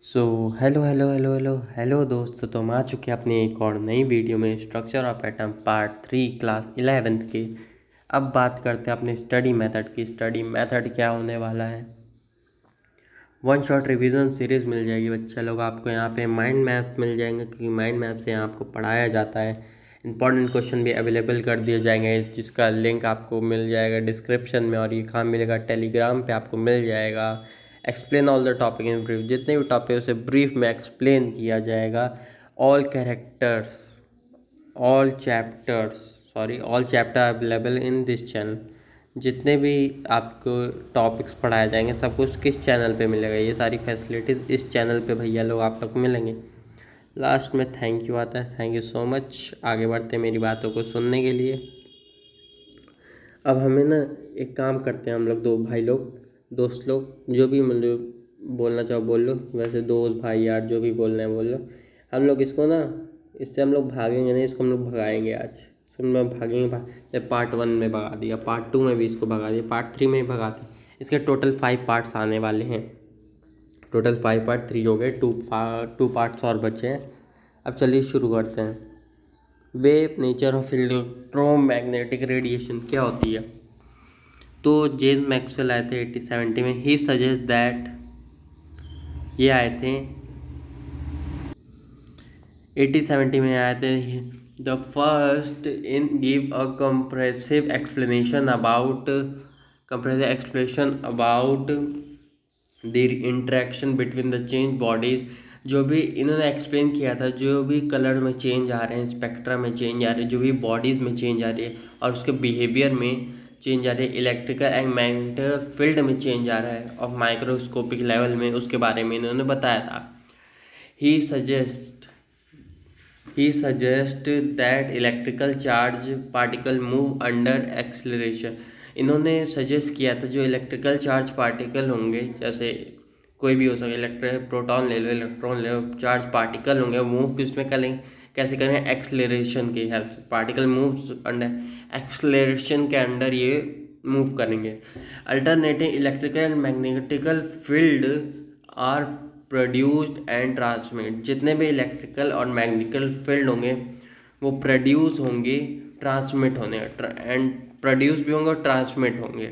So hello hello hello hello hello दोस्तों, तो हम आ चुके हैं अपनी एक और नई वीडियो में structure of atom part 3 class 11th के। अब बात करते हैं अपने स्टडी मेथड की। स्टडी मेथड क्या होने वाला है, वन शॉट रिवीजन सीरीज़ मिल जाएगी बच्चा लोग। आपको यहाँ पे माइंड मैप मिल जाएंगे, क्योंकि माइंड मैप से यहाँ आपको पढ़ाया जाता है। इंपॉर्टेंट क्वेश्चन भी अवेलेबल कर दिए जाएंगे, जिसका लिंक आपको मिल जाएगा डिस्क्रिप्शन में, और ये कहाँ मिलेगा, टेलीग्राम पे आपको मिल जाएगा। Explain all the topic in brief, जितने भी टॉपिक उसे ब्रीफ में एक्सप्लेन किया जाएगा। All characters, all chapter available in this channel. जितने भी आपको टॉपिक्स पढ़ाए जाएंगे सब कुछ किस चैनल पे मिलेगा, ये सारी फैसिलिटीज़ इस चैनल पे भैया लोग आप लोग को मिलेंगे। लास्ट में थैंक यू आता है, थैंक यू सो मच। आगे बढ़ते हैं मेरी बातों को सुनने के लिए। अब हमें ना एक काम करते हैं हम लोग, दो भाई लोग, दोस्त लोग, जो भी मतलब बोलना चाहो बोल लो, वैसे दोस्त भाई यार जो भी बोलना है बोल लो। हम लोग इसको ना, इससे हम लोग भागेंगे नहीं, इसको हम लोग भगाएंगे आज। सुन में भागेंगे जब पार्ट 1 में भगा दिया, पार्ट 2 में भी इसको भगा दिया, पार्ट 3 में भी भगाते। इसके टोटल 5 पार्ट्स आने वाले हैं। टोटल 5 पार्ट 3 हो गए, टू पार्ट्स और बचे हैं। अब चलिए शुरू करते हैं। Wave nature of electromagnetic radiation क्या होती है। तो जेम्स मैक्सवेल आए थे 1870 में। ही सजेस्ट दैट, ये आए थे 1870 में आए थे। The first in give a compressive explanation about the interaction between the change bodies. जो भी इन्होंने एक्सप्लेन किया था, जो भी कलर में चेंज आ रहे हैं, स्पेक्ट्रा में चेंज आ रहे हैं, जो भी बॉडीज़ में चेंज आ रही है और उसके बिहेवियर में चेंज आ रही है, इलेक्ट्रिकल एंड मैग्नेटिक फील्ड में चेंज आ रहा है और माइक्रोस्कोपिक लेवल में, उसके बारे में इन्होंने बताया था। He suggest that electrical charge particle move under acceleration. इन्होंने सजेस्ट किया था जो इलेक्ट्रिकल चार्ज पार्टिकल होंगे, जैसे कोई भी हो सके, प्रोटॉन ले लो, इलेक्ट्रॉन ले लो, चार्ज पार्टिकल होंगे, मूव किसमें करेंगे, कैसे करें, एक्सेलरेशन की हेल्प से। पार्टिकल मूव अंडर एक्सेलरेशन के अंडर ये मूव करेंगे। Alternating electrical and magnetical field are produced and transmit. जितने भी इलेक्ट्रिकल और मैग्नेटिकल फील्ड होंगे वो प्रोड्यूस होंगे, ट्रांसमिट होने, एंड प्रोड्यूस भी होंगे और ट्रांसमिट होंगे,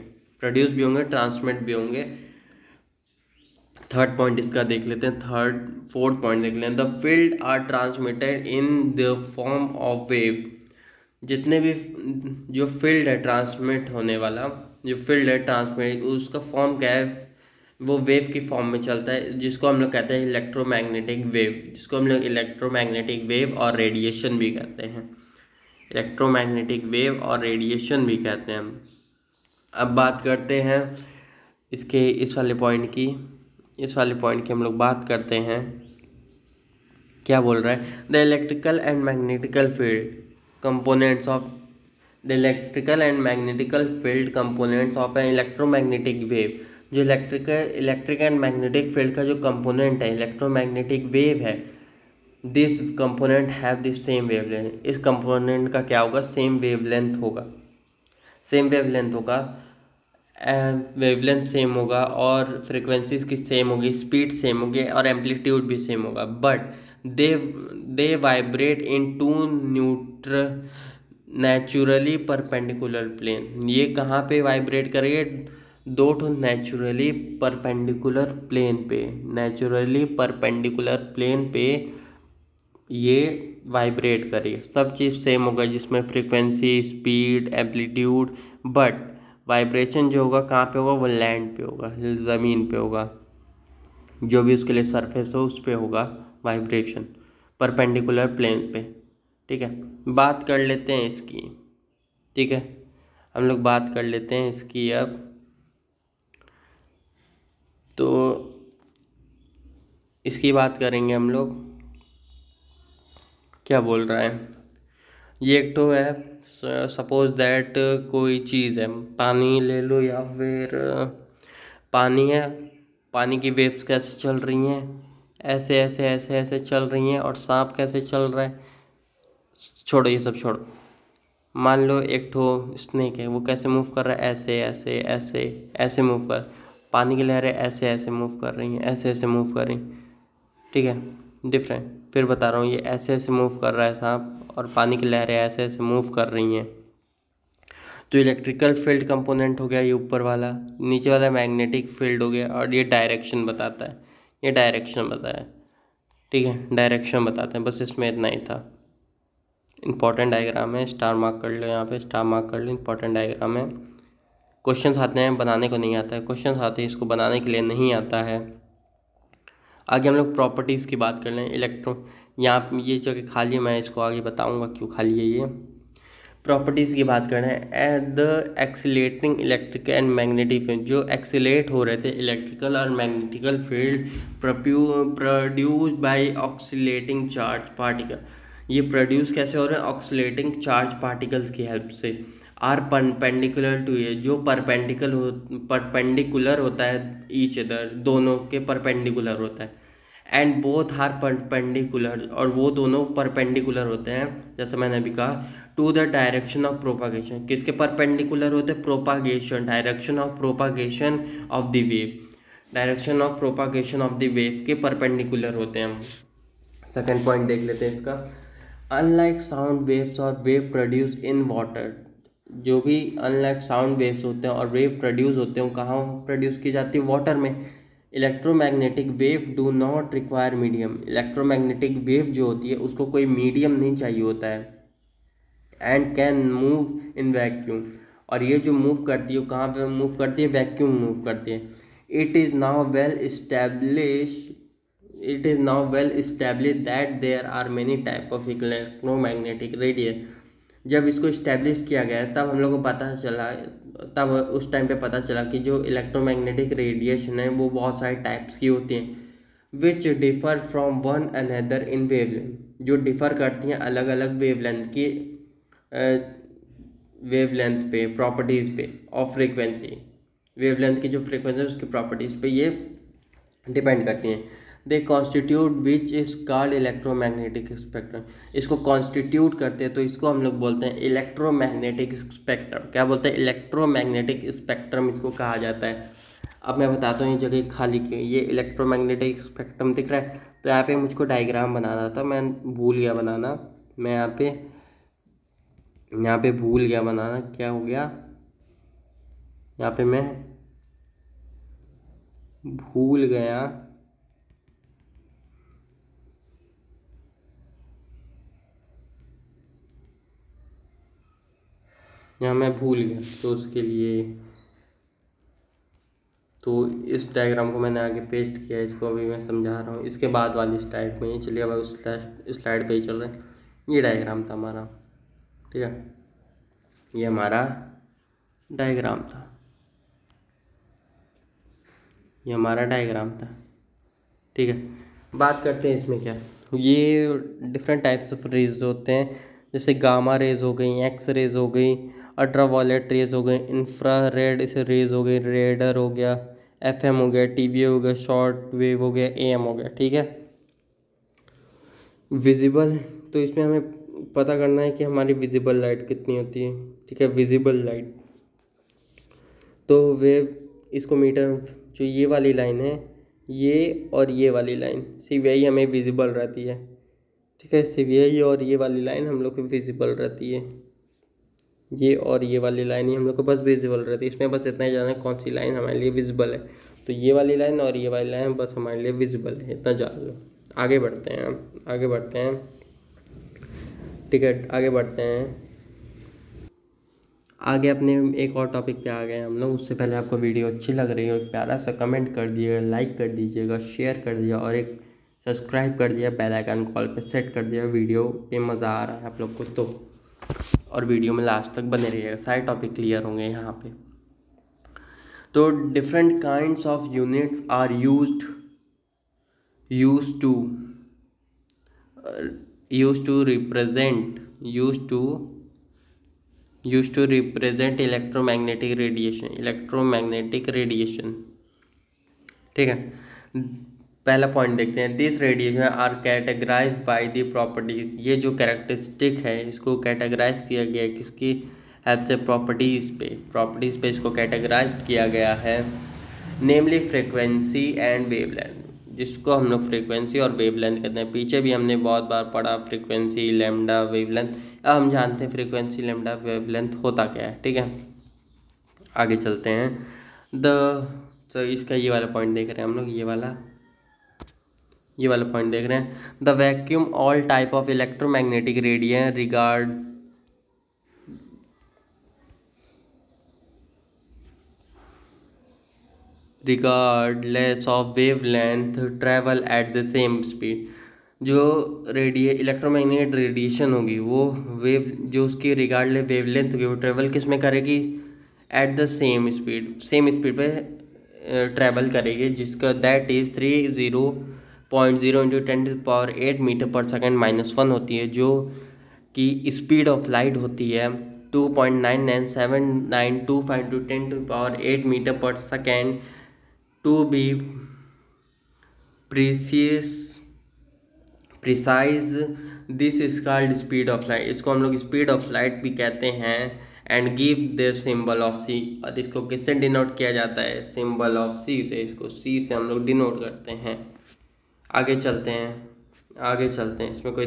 ट्रांसमिट भी होंगे। थर्ड पॉइंट इसका देख लेते हैं, फोर्थ पॉइंट देख लेते हैं। The field are transmitted in the form of wave. जितने भी जो फील्ड है ट्रांसमिट होने वाला, जो फील्ड है ट्रांसमिट, उसका फॉर्म क्या है, वो वेव की फॉर्म में चलता है, जिसको हम लोग कहते हैं इलेक्ट्रोमैग्नेटिक वेव, जिसको हम लोग इलेक्ट्रोमैग्नेटिक वेव और रेडिएशन भी कहते हैं। इलेक्ट्रोमैग्नेटिक वेव और रेडिएशन भी कहते हैं हम। अब बात करते हैं इसके इस वाले पॉइंट की हम लोग बात करते हैं। क्या बोल रहा है, the electrical and magnetical field components of the electrical and magnetical field components of an electromagnetic wave. जो इलेक्ट्रिक एंड मैग्नेटिक फील्ड का जो कंपोनेंट है, इलेक्ट्रोमैग्नेटिक वेव है, this component have the same wavelength. इस कंपोनेंट का क्या होगा, same wavelength होगा, वेवलेंथ सेम होगा और फ्रिक्वेंसीज की सेम होगी, स्पीड सेम होगी और एम्पलीट्यूड भी सेम होगा। But they vibrate in two naturally perpendicular plane. ये कहाँ पे वाइब्रेट करेंगे, दो ठो नेचुरली परपेंडिकुलर प्लेन पे ये वाइब्रेट करेगी। सब चीज़ सेम होगा, जिसमें frequency, speed, amplitude, but vibration जो होगा कहाँ पे होगा, वो लैंड पे होगा, ज़मीन पे होगा, जो भी उसके लिए सरफेस हो उस पे होगा वाइब्रेशन, परपेंडिकुलर प्लेन पे। ठीक है, बात कर लेते हैं इसकी। ठीक है, हम लोग बात कर लेते हैं इसकी अब। तो इसकी बात करेंगे हम लोग। क्या बोल रहा है, ये एक तो है, सपोज दैट कोई चीज़ है, पानी ले लो या फिर पानी है, पानी की वेव्स कैसे चल रही हैं, ऐसे ऐसे ऐसे ऐसे चल रही हैं, और सांप कैसे चल रहा है, छोड़ो ये सब छोड़ो। मान लो एक ठो स्नेक है, वो कैसे मूव कर रहा है, ऐसे ऐसे ऐसे ऐसे मूव कर, पानी की लहरें ऐसे ऐसे मूव कर रही हैं, ऐसे ऐसे मूव कर रही हैं। ठीक है, डिफरेंट। फिर बता रहा हूँ, ये ऐसे ऐसे मूव कर रहा है सांप, और पानी की लहरें ऐसे ऐसे मूव कर रही हैं। तो इलेक्ट्रिकल फील्ड कंपोनेंट हो गया ये ऊपर वाला, नीचे वाला मैग्नेटिक फील्ड हो गया, और ये डायरेक्शन बताता है, ये डायरेक्शन बताया। ठीक है, डायरेक्शन बताते हैं, बस इसमें इतना ही था। इंपॉर्टेंट डायग्राम है, स्टार मार्क कर लो, यहाँ पे स्टार मार्क कर लो, इंपॉर्टेंट डायग्राम है। क्वेश्चंस आते हैं, बनाने को नहीं आता है, क्वेश्चंस आते हैं इसको बनाने के लिए नहीं आता है। आगे हम लोग प्रॉपर्टीज़ की बात कर लें। यहाँ ये जगह खाली है, मैं इसको आगे बताऊंगा क्यों खाली है ये। प्रॉपर्टीज़ की बात कर रहे हैं। At the accelerating electrical and magnetic field, जो एक्सीलेट हो रहे थे इलेक्ट्रिकल और magnetical field produced by oscillating charge particle, ये प्रोड्यूस कैसे हो रहे हैं? ऑक्सीलेटिंग चार्ज पार्टिकल्स की हेल्प से। आर परपेंडिकुलर टू ये, जो परपेंडिकुलर होता है ईच अदर, दोनों के परपेंडिकुलर होता है। एंड बोथ आर परपेंडिकुलर, और वो दोनों परपेंडिकुलर होते हैं, जैसे मैंने अभी कहा, to the direction of propagation. किसके परपेंडिकुलर होते हैं? Propagation, direction of propagation of the wave, direction of propagation of the wave के परपेंडिकुलर होते हैं। सेकेंड पॉइंट देख लेते हैं इसका। अनलाइक साउंड वेव्स और वेव प्रोड्यूस इन वाटर, जो भी अनलाइक साउंड वेव्स होते हैं और वेव प्रोड्यूस होते हैं, कहाँ प्रोड्यूस की जाती है? वाटर में। Electromagnetic wave do not require medium, electromagnetic wave जो होती है उसको कोई मीडियम नहीं चाहिए होता है। And can move in vacuum, और ये जो मूव करती है वो कहाँ पे मूव करती है? वैक्यूम मूव करती है। It is now well established that there are many type of electromagnetic radiation। जब इसको इस्टेब्लिश किया गया तब हम लोग को पता चला, तब उस टाइम पे पता चला कि जो इलेक्ट्रोमैग्नेटिक रेडिएशन है वो बहुत सारे टाइप्स की होती हैं, which differ from one another in wavelength, जो डिफ़र करती हैं अलग अलग वेवलेंथ पे, प्रॉपर्टीज़ पे, और फ्रीक्वेंसी, वेवलेंथ की जो फ्रीक्वेंसी है उसकी प्रॉपर्टीज़ पे ये डिपेंड करती हैं। They constitute which is called electromagnetic spectrum, इसको कॉन्स्टिट्यूट करते हैं तो इसको हम लोग बोलते हैं इलेक्ट्रोमैग्नेटिक स्पेक्ट्रम। क्या बोलते हैं? इलेक्ट्रोमैग्नेटिक स्पेक्ट्रम इसको कहा जाता है। अब मैं बताता हूँ ये जगह खाली क्यों। ये इलेक्ट्रोमैग्नेटिक स्पेक्ट्रम दिख रहा है, तो यहाँ पे मुझको डायग्राम बनाना था, मैं भूल गया बनाना। मैं यहाँ पे भूल गया बनाना। क्या हो गया? यहाँ पे मैं भूल गया, यहाँ मैं भूल गया, तो उसके लिए तो इस डायग्राम को मैंने आगे पेस्ट किया, इसको अभी मैं समझा रहा हूँ इसके बाद वाली स्लाइड में। चलिए अब उस स्लाइड पे ही चल रहे हैं। ये डायग्राम था हमारा, ठीक है, ये हमारा डायग्राम था, ये हमारा डायग्राम था, ठीक है। बात करते हैं इसमें क्या, ये डिफरेंट टाइप्स ऑफ रेज होते हैं, जैसे गामा रेज हो गई, एक्स रेज हो गई, अल्ट्रावायलेट रेज हो गई, इंफ्रा रेड रेज हो गई, रेडर हो गया, एफएम हो गया, टीवी हो गया, शॉर्ट वेव हो गया, एएम हो गया, ठीक है। विजिबल, तो इसमें हमें पता करना है कि हमारी विजिबल लाइट कितनी होती है, ठीक है, विजिबल लाइट। तो वेव, इसको मीटर, जो ये वाली लाइन है, ये और ये वाली लाइन, सिर्फ यही हमें विजिबल रहती है, ठीक है, सिर्फ यही और ये वाली लाइन हम लोग को विजिबल रहती है, ये और ये वाली लाइन ही हम लोग को बस विजिबल रहती है। इसमें बस इतना ही जानना है कौन सी लाइन हमारे लिए विजिबल है, तो ये वाली लाइन और ये वाली लाइन बस हमारे लिए विजिबल है, इतना जान लो। आगे बढ़ते हैं, आगे बढ़ते हैं, ठीक है, आगे बढ़ते हैं। आगे अपने एक और टॉपिक पे आ गए हम लोग। उससे पहले आपको वीडियो अच्छी लग रही हो, एक प्यारा सा कमेंट कर दिएगा, लाइक कर दीजिएगा, शेयर कर दिया, और एक सब्सक्राइब कर दिया, बेल आइकन कॉल पे सेट कर दिया। वीडियो पे मज़ा आ रहा है आप लोग को तो, और वीडियो में लास्ट तक बने रहिएगा, सारे टॉपिक क्लियर होंगे यहाँ पे। तो different kinds of units are used to represent electromagnetic radiation, ठीक है। पहला पॉइंट देखते हैं। This radiation are categorized by the properties, ये जो कैरेक्टरिस्टिक है इसको कैटेगराइज किया गया है किसकी हेल्प से? प्रॉपर्टीज़ पे इसको कैटेगराइज किया गया है, नेमली फ्रिक्वेंसी एंड वेवलेंथ। जिसको हम लोग फ्रीक्वेंसी और वेवलेंथ कहते हैं। पीछे भी हमने बहुत बार पढ़ा फ्रीक्वेंसी, लैम्डा, वेवलेंथ। अब हम जानते हैं फ्रीक्वेंसी, लैम्डा, वेवलेंथ होता क्या है। ठीक है, आगे चलते हैं। तो इसका ये वाला पॉइंट देख रहे हैं हम लोग, ये वाला पॉइंट देख रहे हैं। The vacuum all type of electromagnetic radiation regardless of wavelength travel at the same speed. जो इलेक्ट्रोमैग्नेटिक रेडिएशन होगी वो जो उसकी रिगार्डलेस वेवलेंथ होगी वो ट्रैवल किस में करेगी, एट द सेम स्पीड पे ट्रैवल करेगी, जिसका that is 30.0 into 10⁸ metre per second -1 होती है, जो कि स्पीड ऑफ लाइट होती है 2.997925 into 10⁸ metre per second. To be precise this is called speed of light. इसको हम लोग स्पीड ऑफ लाइट भी कहते हैं। And give the symbol of C, और इसको किससे डिनोट किया जाता है, सिंबल ऑफ सी से। इसको सी से हम लोग डिनोट करते हैं। आगे चलते हैं। इसमें कोई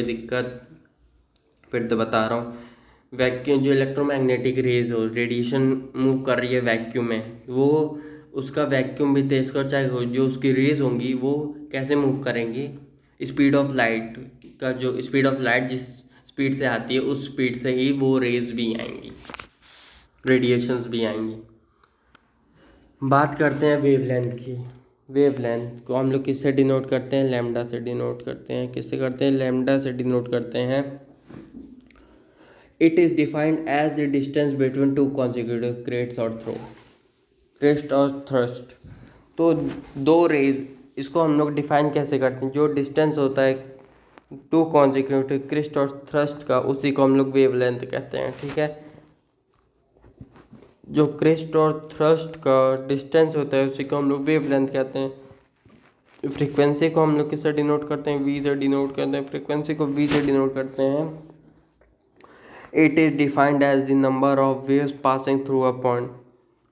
दिक्कत फिर तो बता रहा हूँ। वैक्यूम, जो इलेक्ट्रोमैग्नेटिक रेज हो, रेडिएशन मूव कर रही है वैक्यूम में, वो उसका वैक्यूम भी तेज कर, चाहे जो उसकी रेज होंगी वो कैसे मूव करेंगी, स्पीड ऑफ लाइट का, जो स्पीड ऑफ लाइट जिस स्पीड से आती है उस स्पीड से ही वो रेज भी आएंगी, रेडिएशंस भी आएंगी। बात करते हैं वेवलेंथ की। वेवलेंथ को हम लोग किससे डिनोट करते हैं, लैम्डा से डिनोट करते हैं। किससे करते हैं, लैम्डा से डिनोट करते हैं। It is defined as the distance between two consecutive crest और थ्रस्ट। तो दो रेज, इसको हम लोग डिफाइन कैसे करते हैं, जो डिस्टेंस होता है टू कॉन्जिक्यूटिव क्रेस्ट और थ्रस्ट का, उसी को हम लोग वेवलेंथ कहते हैं। ठीक है, जो क्रेस्ट और थ्रस्ट का डिस्टेंस होता है उसी को हम लोग वेवलेंथ कहते हैं। फ्रीक्वेंसी को हम लोग किससे डिनोट करते हैं, वी से डिनोट करते हैं। फ्रीक्वेंसी को वी से डिनोट करते हैं। It is defined as the number of waves passing through a point.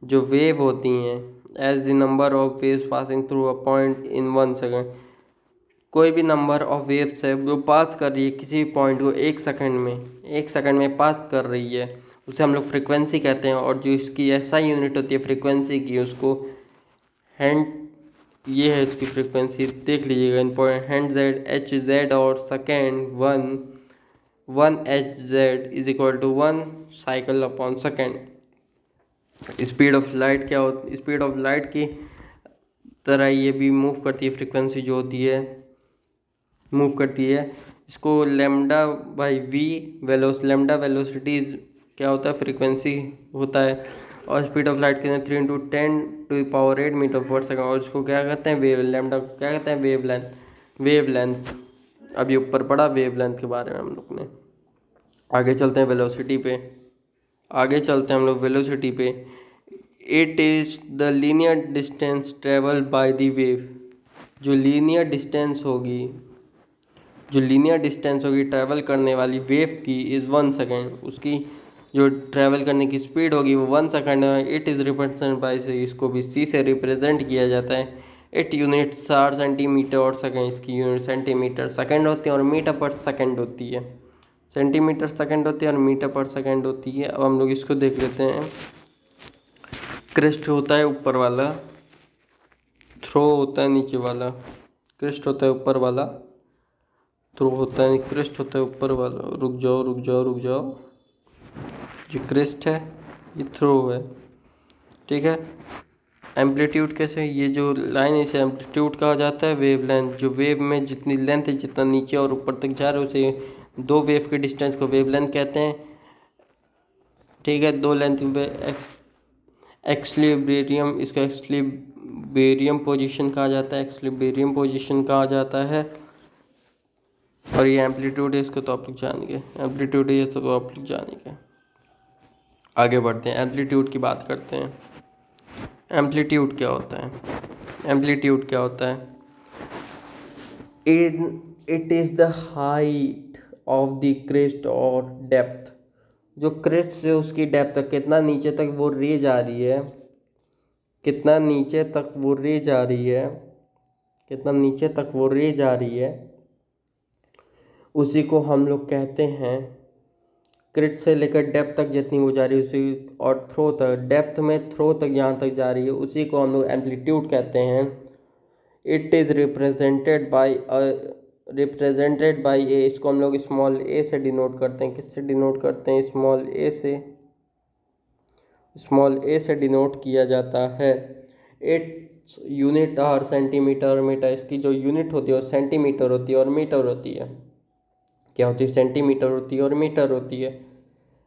जो वेव होती हैं, as the number of waves passing through a point in 1 second. कोई भी नंबर ऑफ वेव्स है जो पास कर रही है किसी पॉइंट को एक सेकंड में पास कर रही है, उसे हम लोग फ्रीक्वेंसी कहते हैं। और जो इसकी ऐसा यूनिट होती है फ्रीक्वेंसी की, उसको हैंड, ये है इसकी फ्रीक्वेंसी, देख लीजिएगा इन पॉइंट, हैंड जेड एच जेड और second 1 H Z is equal to 1 cycle upon second. Speed of light क्या होती, स्पीड ऑफ लाइट की तरह ये भी मूव करती है, फ्रीक्वेंसी जो होती है मूव करती है। इसको lambda by v lambda velocity क्या होता है, फ्रीक्वेंसी होता है। और स्पीड ऑफ लाइट के 3 इंटू 10⁸ मीटर पर सेकेंड। और इसको क्या कहते हैं, लैम्डा क्या कहते हैं, वेवलेंथ। अभी ऊपर पढ़ा वेवलेंथ के बारे में हम लोग ने। आगे चलते हैं वेलोसिटी पे। It is the linear distance travel by the wave. जो लीनियर डिस्टेंस होगी ट्रैवल करने वाली वेव की इज़ 1 सेकेंड। उसकी जो ट्रैवल करने की स्पीड होगी वो 1 सेकेंड है। इट इज़ रिप्रेजेंट बाय से, इसको भी सी से रिप्रेजेंट किया जाता है। इट यूनिट्स आर सेंटीमीटर और सेकेंड। इसकी यूनिट सेंटीमीटर सेकेंड होती है और मीटर पर सेकेंड होती है। सेंटीमीटर सेकेंड होती है और मीटर पर सेकेंड होती है। अब हम लोग इसको देख लेते हैं। क्रेस्ट होता है ऊपर वाला, थ्रो होता है नीचे वाला। क्रेस्ट होता है ऊपर वाला, थ्रो होता है, क्रेस्ट होता है ऊपर वाला। रुक जाओ, ये क्रेस्ट है, ये थ्रो है। ठीक है, एम्पलीट्यूड कैसे, ये जो लाइन है इसे एम्पलीट्यूड कहा जाता है। वेवलेंथ, जो वेव में जितनी लेंथ है, जितना नीचे और ऊपर तक जा रहे हैं उसे, दो वेव के डिस्टेंस को वेवलेंथ कहते हैं। ठीक है, दो लेंथ एक्सलिब्रियम, इसका एक्सलिब्रियम पोजीशन कहा जाता है। और ये एम्पलीट्यूड है, इसको तो आप लोग जानेंगे। एम्पलीट्यूड है, ये तो आप लोग जानेंगे। आगे बढ़ते हैं, एम्पलीट्यूड की बात करते हैं। एम्पलीट्यूड क्या होता है? It is the height of the crest और डेप्थ। जो क्रेस्ट से उसकी डेप्थ तक, कितना नीचे तक वो रे जा रही है, कितना नीचे तक वो रे जा रही है, उसी को हम लोग कहते हैं क्रिट से लेकर डेप्थ तक जितनी वो जा रही है उसी, और थ्रो तक, डेप्थ में थ्रो तक जहाँ तक जा रही है उसी को हम लोग एम्पलीट्यूड कहते हैं। इट इज़ रिप्रेजेंटेड बाई ए, इसको हम लोग स्मॉल ए से डिनोट करते हैं। किससे डिनोट करते हैं? स्मॉल ए से, स्मॉल ए से डिनोट किया जाता है। इट्स यूनिट आर सेंटीमीटर और मीटर, इसकी जो यूनिट होती है वो सेंटीमीटर होती है और मीटर होती है। क्या होती है? सेंटीमीटर होती है और मीटर होती है।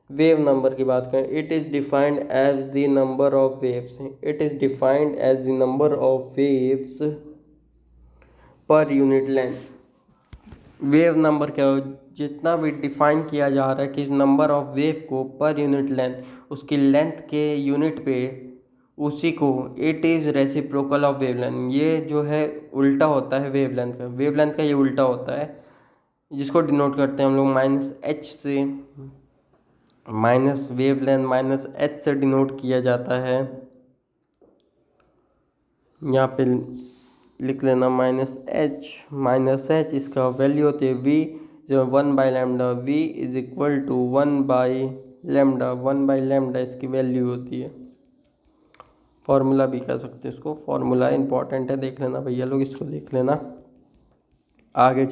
वेव नंबर की बात करें, it is defined as the number of waves, it is defined as the number of waves per unit length. Wave number क्या हो? जितना भी डिफाइन किया जा रहा है कि नंबर ऑफ वेव को पर यूनिट लेंथ, उसकी लेंथ के यूनिट पे, उसी को it is reciprocal of wave length, ये जो है उल्टा होता है वेव लेंथ का। वेव लेंथ का ये उल्टा होता है, जिसको डिनोट करते हैं हम लोग माइनस एच से। Minus wave length minus H से डिनोट किया जाता है। यहाँ पे लिख लेना माइनस एच इसका वैल्यू होती है वी, जो 1/λ, वी इज इक्वल टू 1/λ, 1/λ इसकी वैल्यू होती है। फॉर्मूला भी कह सकते हैं इसको, फॉर्मूला इंपॉर्टेंट है, देख लेना भैया लोग, इसको देख लेना। आगे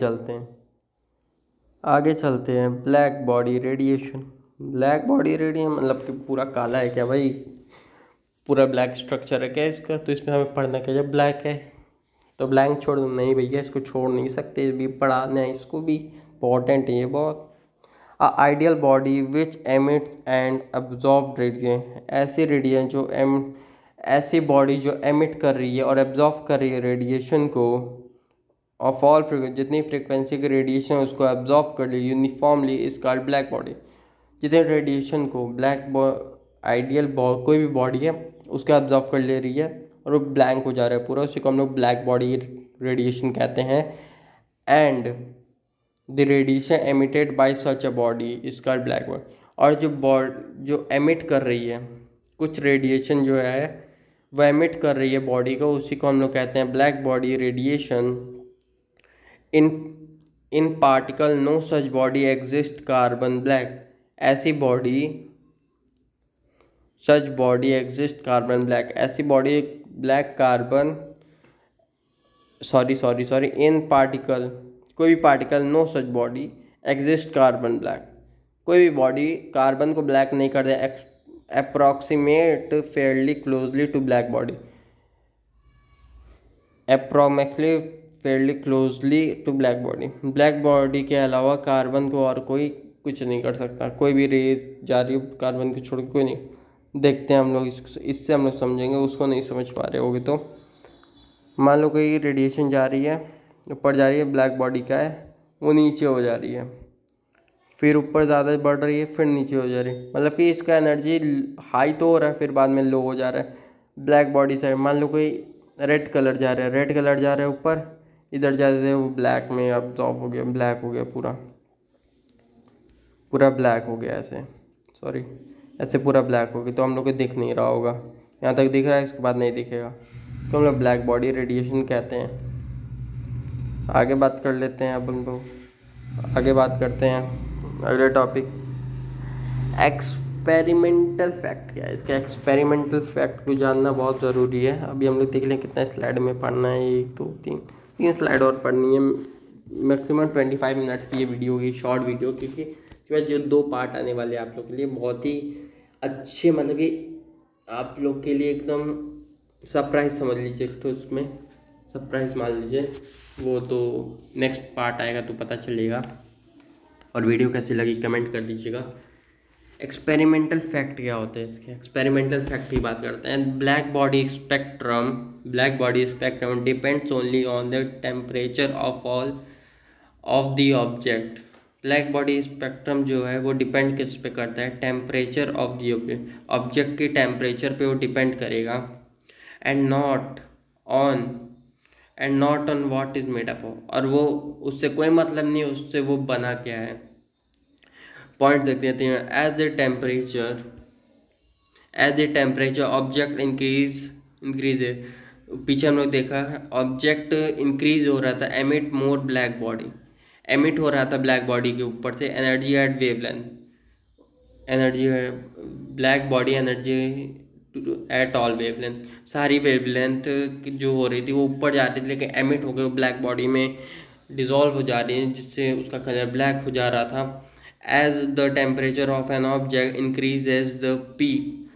चलते हैं black body radiation. Black body radiation मतलब कि पूरा काला है क्या भाई? पूरा ब्लैक स्ट्रक्चर है क्या इसका? तो इसमें हमें पढ़ना क्या? जब ब्लैक है तो ब्लैंक छोड़ दो। नहीं भैया, इसको छोड़ नहीं सकते, ये भी पढ़ाना है, इसको भी इम्पोर्टेंट है ये बहुत। Ideal body which emits and absorb radiation, ऐसी रेडिएशन जो ऐसी बॉडी जो एमिट कर रही है और एब्जॉर्ब कर रही है रेडिएशन को, ऑफ ऑल जितनी फ्रिक्वेंसी की रेडिएशन उसको एब्जॉर्ब कर ली uniformly, is called black body. जितने रेडिएशन को आइडियल कोई भी बॉडी है उसको एब्जॉर्ब कर ले रही है और वो ब्लैंक हो जा रहा है पूरा, उसी को हम लोग ब्लैक बॉडी रेडिएशन कहते हैं। And the radiation emitted by such a body is called black body. और जो एमिट कर रही है कुछ रेडिएशन जो है वह एमिट कर रही है बॉडी को, उसी को हम लोग कहते हैं black body radiation. In particle no such body exist carbon black, ऐसी body such body exist carbon black, ऐसी body black carbon sorry in particle, कोई भी particle no such body exist carbon black, कोई भी बॉडी कार्बन को black नहीं कर दे। Approximate fairly closely to black body, approximately fairly closely to black body. Black body के अलावा कार्बन को और कोई कुछ नहीं कर सकता, कोई भी रेज जा रही हो कार्बन को छोड़ के कोई नहीं। देखते हैं हम लोग इससे हम लोग समझेंगे, उसको नहीं समझ पा रहे होगे तो। मान लो कोई रेडिएशन जा रही है, ऊपर जा रही है, ब्लैक बॉडी का है, वो नीचे हो जा रही है, फिर ऊपर ज़्यादा बढ़ रही है, फिर नीचे हो जा रही है, मतलब कि इसका एनर्जी हाई तो हो रहा है फिर बाद में लो हो जा रहा है। ब्लैक बॉडी साइड मान लो कोई रेड कलर जा रहा है, रेड कलर जा रहा है ऊपर, इधर जाते वो ब्लैक में अब्जॉर्ब हो गया, ब्लैक हो गया, पूरा ब्लैक हो गया, ऐसे पूरा ब्लैक हो गया, तो हम लोग को दिख नहीं रहा होगा, यहाँ तक दिख रहा है, इसके बाद नहीं दिखेगा, तो हम लोग ब्लैक बॉडी रेडिएशन कहते हैं। आगे बात कर लेते हैं, अब हम लोग आगे बात करते हैं अगले टॉपिक, एक्सपेरिमेंटल फैक्ट क्या है। इसका एक्सपेरिमेंटल फैक्ट को जानना बहुत ज़रूरी है। अभी हम लोग देख लें कितना स्लाइड में पढ़ना है, 1 2 3 स्लाइड और पढ़नी है। मैक्सिमम 25 मिनट्स की ये वीडियो होगी, शॉर्ट वीडियो, क्योंकि जो 2 पार्ट आने वाले हैं आप लोग के लिए बहुत ही अच्छे, मतलब कि आप लोग के लिए एकदम सरप्राइज समझ लीजिए, तो उसमें सरप्राइज मान लीजिए, वो तो नेक्स्ट पार्ट आएगा तो पता चलेगा। और वीडियो कैसी लगी कमेंट कर दीजिएगा। एक्सपेरिमेंटल फैक्ट क्या होते हैं, इसके एक्सपेरिमेंटल फैक्ट की बात करते हैं। Black body spectrum depends only on the temperature of the object. Black body spectrum जो है वो डिपेंड किस पे करता है? टेम्परेचर ऑफ द ऑब्जेक्ट के टेम्परेचर पे वो डिपेंड करेगा, and not on what is made up of, और वो उससे कोई मतलब नहीं उससे वो बना क्या है। पॉइंट देख लेते हैं। As the temperature object increase पीछे हम लोग देखा ऑब्जेक्ट इंक्रीज हो रहा था, emit more black body, emit हो रहा था ब्लैक बॉडी के ऊपर से energy at wavelength, energy black body energy at all wavelength, सारी वेवलेंथ जो हो रही थी वो ऊपर जा रही थी, लेकिन एमिट हो गए ब्लैक बॉडी में डिज़ोल्व हो जा रही है, जिससे उसका कलर ब्लैक हो जा रहा था। As the temperature of an object increase as the peak,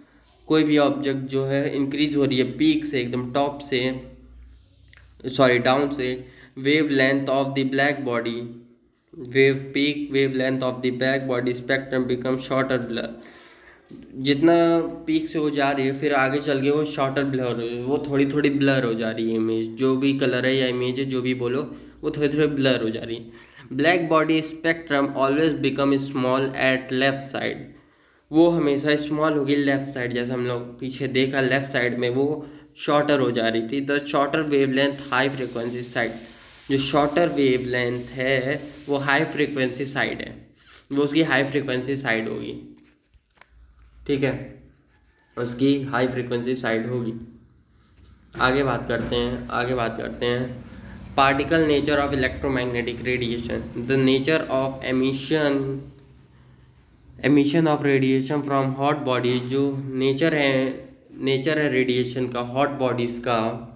कोई भी ऑब्जेक्ट जो है इंक्रीज हो रही है पीक से, एकदम टॉप से, सॉरी डाउन से, wave length of the black body, wave peak wave length of the black body spectrum become shorter blur, जितना पीक से हो जा रही है फिर आगे चल के वो शॉर्टर ब्लर, वो थोड़ी थोड़ी ब्लर हो जा रही है इमेज, जो भी कलर है या इमेज है जो भी बोलो वो थोड़ी थोड़ी ब्लर हो जा रही है। Black body spectrum always become small at left side, वो हमेशा स्मॉल होगी लेफ्ट साइड, जैसे हम लोग पीछे देखा लेफ्ट साइड में वो शॉर्टर हो जा रही थी। The shorter wavelength high frequency side, जो शॉर्टर वेवलेंथ है वो हाई फ्रिक्वेंसी साइड है, वो उसकी हाई फ्रिक्वेंसी साइड होगी, ठीक है, उसकी हाई फ्रिक्वेंसी साइड होगी। आगे बात करते हैं particle nature of electromagnetic radiation, the nature of emission of radiation from hot body, जो नेचर है रेडिएशन का हॉट बॉडीज़ का,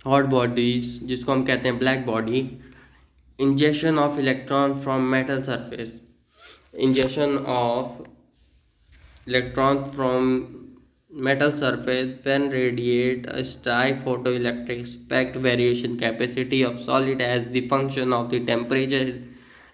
हॉट बॉडीज़ जिसको हम कहते हैं black body. Injection of electron from metal surface, injection of electron from metal surface when radiate a stray photoelectric effect variation capacity of solid as the function of the temperature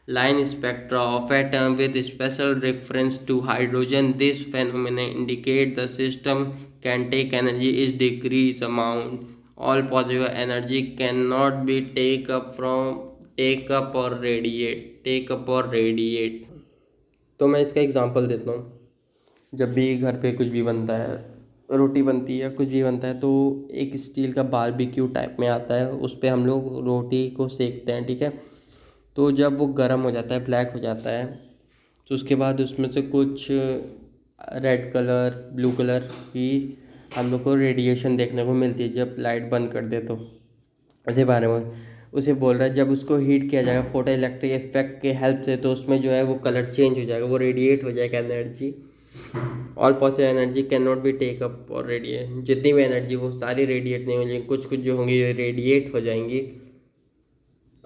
line spectra of atom with special reference to hydrogen. This phenomenon indicate the system can take energy is decreased amount, all positive energy cannot be take up or radiate। तो मैं इसका example देता हूँ। जब भी घर पे कुछ भी बनता है, रोटी बनती है या कुछ भी बनता है, तो एक स्टील का बारबेक्यू टाइप में आता है, उस पर हम लोग रोटी को सेकते हैं, ठीक है। तो जब वो गर्म हो जाता है, ब्लैक हो जाता है, तो उसके बाद उसमें से कुछ रेड कलर ब्लू कलर की हम लोग को रेडिएशन देखने को मिलती है जब लाइट बंद कर दे। तो उसी बारे में उसे बोल रहा है, जब उसको हीट किया जाएगा फोटो इलेक्ट्रिक इफेक्ट के हेल्प से, तो उसमें जो है वो कलर चेंज हो जाएगा, वो रेडिएट हो जाएगा energy. All possible energy can not be take up और रेडिएट, जितनी भी एनर्जी वो सारी रेडिएट नहीं हो जाएंगी, कुछ कुछ जो होंगी रेडिएट हो जाएंगी।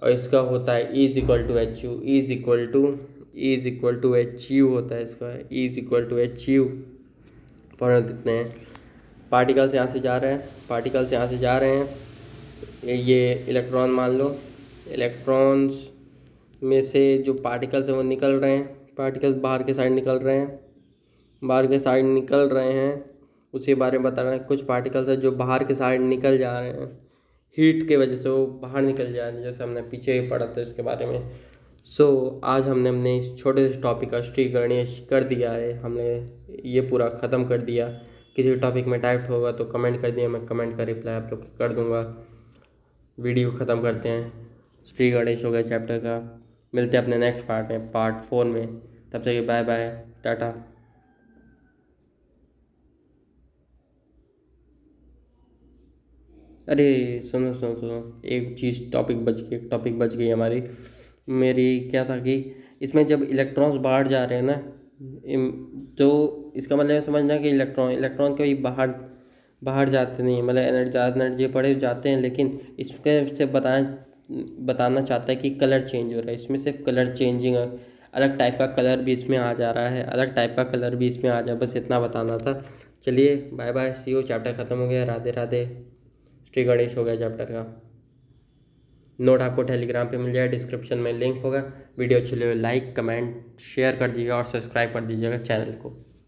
और इसका होता है is equal to H U, is equal to H U होता है इसका, is equal to H U. Formula देते हैं, पार्टिकल्स यहाँ से जा रहे हैं, ये इलेक्ट्रॉन मान लो, इलेक्ट्रॉन्स में से जो पार्टिकल्स हैं वो निकल रहे हैं, पार्टिकल्स बाहर के साइड निकल रहे हैं, उसी बारे में बता रहे हैं। कुछ पार्टिकल्स हैं जो बाहर के साइड निकल जा रहे हैं, हीट के वजह से वो बाहर निकल जा रहे हैं, जैसे हमने पीछे पढ़ा था इसके बारे में। आज हमने अपने इस छोटे से टॉपिक का श्रीगणेश कर दिया है, हमने ये पूरा ख़त्म कर दिया। किसी टॉपिक में डाउट होगा तो कमेंट कर दिया, मैं कमेंट का रिप्लाई आप लोग कर दूँगा। वीडियो ख़त्म करते हैं, श्री गणेश हो गया चैप्टर का। मिलते हैं अपने नेक्स्ट पार्ट में, पार्ट 4 में। तब तक बाय बाय, टाटा। अरे सुनो, एक टॉपिक बच गई हमारी। मेरी क्या था कि इसमें जब इलेक्ट्रॉन्स बाहर जा रहे हैं ना, तो इसका मतलब समझना कि इलेक्ट्रॉन कभी बाहर जाते नहीं, मतलब ज़्यादा एनर्जी पड़े जाते हैं, लेकिन इसके से बताना चाहता है कि कलर चेंज हो रहा है, इसमें सिर्फ कलर चेंजिंग है, अलग टाइप का कलर भी इसमें आ जा रहा है, बस इतना बताना था। चलिए bye bye, see you. Chapter ख़त्म हो गया, राधे राधे। श्री गणेश हो गया चैप्टर का। नोट आपको टेलीग्राम पे मिल जाए, डिस्क्रिप्शन में लिंक होगा। वीडियो अच्छी लगे लाइक कमेंट शेयर कर दीजिएगा और सब्सक्राइब कर दीजिएगा चैनल को।